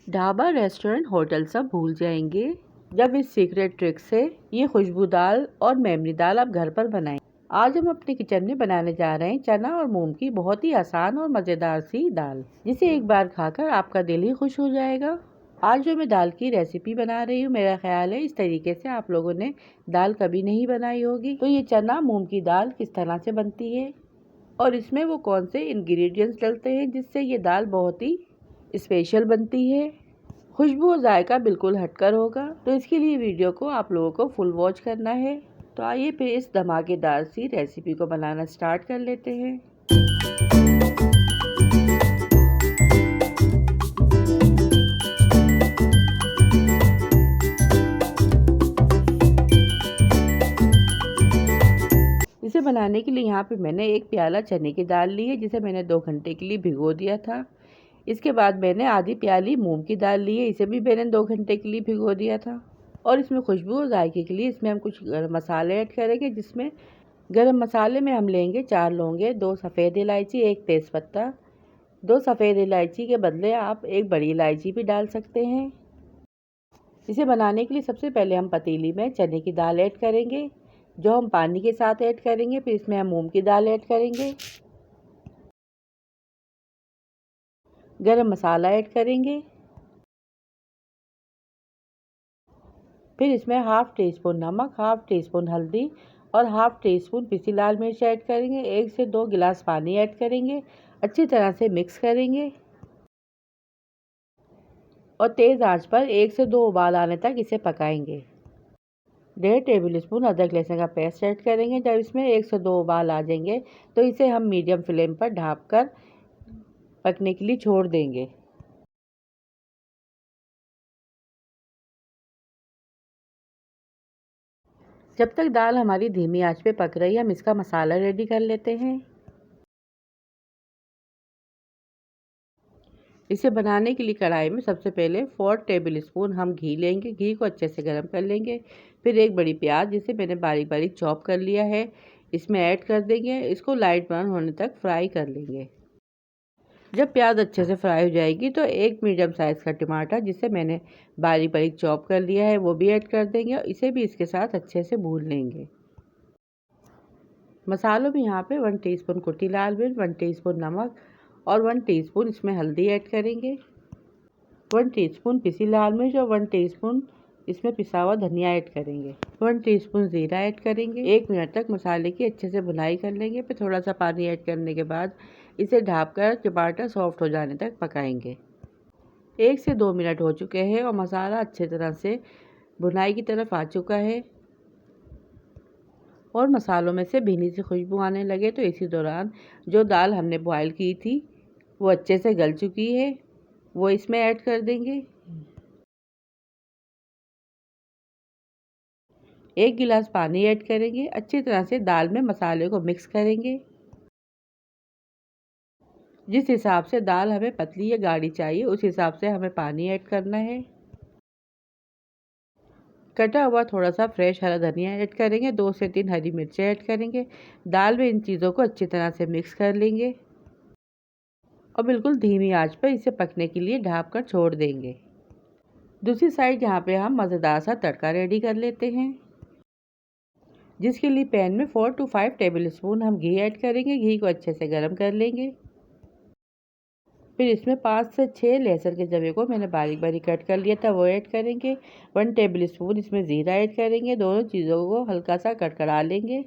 Dhaba, restaurant, hotel सब भूल जाएंगे जब इस सीक्रेट ट्रिक से ये खुशबूदार और मेमोरी दाल आप घर पर बनाएं। आज हम अपने किचन में बनाने जा रहे हैं चना और मूंग की बहुत ही आसान और मजेदार सी दाल, जिसे एक बार खाकर आपका दिल ही खुश हो जाएगा। आज जो मैं दाल की रेसिपी बना रही हूँ, मेरा ख्याल है इस तरीके से आप लोगों ने दाल कभी नहीं बनाई होगी। तो ये चना मूंग की दाल किस तरह से बनती है और इसमें वो कौन से इंग्रेडिएंट्स डलते हैं जिससे ये दाल बहुत ही स्पेशल बनती है, खुशबू और जायका बिल्कुल हटकर होगा। तो इसके लिए वीडियो को आप लोगों को फुल वॉच करना है। तो आइए फिर इस धमाकेदार सी रेसिपी को बनाना स्टार्ट कर लेते हैं। इसे बनाने के लिए यहाँ पे मैंने एक प्याला चने की दाल ली है, जिसे मैंने 2 घंटे के लिए भिगो दिया था। इसके बाद मैंने आधी प्याली मूंग की दाल ली है, इसे भी मैंने 2 घंटे के लिए भिगो दिया था। और इसमें खुशबू और जायके के लिए इसमें हम कुछ गरम मसाले ऐड करेंगे, जिसमें गरम मसाले में हम लेंगे 4 लौंगे, 2 सफ़ेद इलायची, 1 तेज़पत्ता। 2 सफ़ेद इलायची के बदले आप 1 बड़ी इलायची भी डाल सकते हैं। इसे बनाने के लिए सबसे पहले हम पतीली में चने की दाल ऐड करेंगे, जो हम पानी के साथ ऐड करेंगे। फिर इसमें हम मूंग की दाल ऐड करेंगे, गरम मसाला ऐड करेंगे, फिर इसमें हाफ टी स्पून नमक, हाफ टी स्पून हल्दी और हाफ टी स्पून पिसी लाल मिर्च ऐड करेंगे। 1 से 2 गिलास पानी ऐड करेंगे, अच्छी तरह से मिक्स करेंगे और तेज़ आंच पर 1 से 2 उबाल आने तक इसे पकाएंगे। 1.5 टेबल स्पून अदरक लहसुन का पेस्ट ऐड करेंगे। जब इसमें 1 से 2 उबाल आ जाएंगे तो इसे हम मीडियम फ्लेम पर ढककर पकने के लिए छोड़ देंगे। जब तक दाल हमारी धीमी आंच पे पक रही है, हम इसका मसाला रेडी कर लेते हैं। इसे बनाने के लिए कढ़ाई में सबसे पहले 4 टेबल स्पून हम घी लेंगे। घी को अच्छे से गर्म कर लेंगे। फिर एक बड़ी प्याज, जिसे मैंने बारीक बारीक चॉप कर लिया है, इसमें ऐड कर देंगे। इसको लाइट ब्राउन होने तक फ्राई कर लेंगे। जब प्याज अच्छे से फ्राई हो जाएगी तो एक मीडियम साइज़ का टमाटर, जिसे मैंने बारीक बारीक चॉप कर लिया है, वो भी ऐड कर देंगे और इसे भी इसके साथ अच्छे से भून लेंगे। मसालों में यहाँ पे 1 टीस्पून कुटी लाल मिर्च, 1 टीस्पून नमक और 1 टीस्पून इसमें हल्दी ऐड करेंगे, 1 टीस्पून पिसी लाल मिर्च और 1 टीस्पून इसमें पिसा हुआ धनिया ऐड करेंगे, 1 टीस्पून ज़ीरा ऐड करेंगे। 1 मिनट तक मसाले की अच्छे से भुनाई कर लेंगे। फिर थोड़ा सा पानी ऐड करने के बाद इसे ढककर टमाटर सॉफ्ट हो जाने तक पकाएंगे। 1 से 2 मिनट हो चुके हैं और मसाला अच्छी तरह से भुनाई की तरफ आ चुका है और मसालों में से भीनी सी खुशबू आने लगे तो इसी दौरान जो दाल हमने बॉईल की थी वो अच्छे से गल चुकी है, वो इसमें ऐड कर देंगे। 1 गिलास पानी ऐड करेंगे। अच्छी तरह से दाल में मसाले को मिक्स करेंगे। जिस हिसाब से दाल हमें पतली या गाढ़ी चाहिए, उस हिसाब से हमें पानी ऐड करना है। कटा हुआ थोड़ा सा फ्रेश हरा धनिया ऐड करेंगे, 2 से 3 हरी मिर्चें ऐड करेंगे। दाल में इन चीज़ों को अच्छी तरह से मिक्स कर लेंगे और बिल्कुल धीमी आंच पर इसे पकने के लिए ढक कर छोड़ देंगे। दूसरी साइड यहाँ पे हम मज़ेदार सा तड़का रेडी कर लेते हैं, जिसके लिए पैन में 4 to 5 टेबल स्पून हम घी ऐड करेंगे। घी को अच्छे से गर्म कर लेंगे। फिर इसमें 5 से 6 लहसुन के जवे को मैंने बारीक बारीक कट कर लिया था, वो ऐड करेंगे। 1 टेबल स्पून इसमें ज़ीरा ऐड करेंगे। दोनों चीज़ों को हल्का सा कड़कड़ा लेंगे।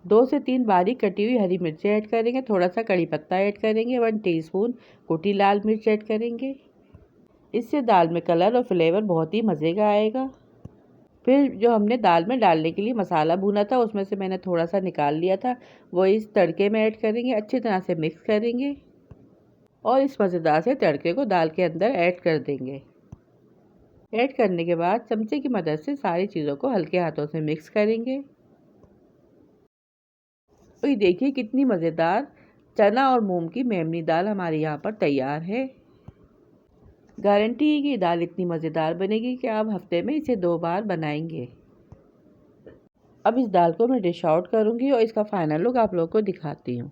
2 से 3 बारीक कटी हुई हरी मिर्चें ऐड करेंगे। थोड़ा सा कड़ी पत्ता ऐड करेंगे। 1 टीस्पून कुटी लाल मिर्च ऐड करेंगे। इससे दाल में कलर और फ्लेवर बहुत ही मज़े का आएगा। फिर जो हमने दाल में डालने के लिए मसाला भूना था, उसमें से मैंने थोड़ा सा निकाल लिया था, वो इस तड़के में ऐड करेंगे। अच्छी तरह से मिक्स करेंगे और इस मज़ेदार से तड़के को दाल के अंदर ऐड कर देंगे। ऐड करने के बाद चमचे की मदद से सारी चीज़ों को हल्के हाथों से मिक्स करेंगे। तो ये देखिए कितनी मज़ेदार चना और मूंग की मेमनी दाल हमारी यहाँ पर तैयार है। गारंटी है कि ये दाल इतनी मज़ेदार बनेगी कि आप हफ्ते में इसे 2 बार बनाएंगे। अब इस दाल को मैं डिश आउट करूँगी और इसका फाइनल लुक आप लोगों को दिखाती हूँ।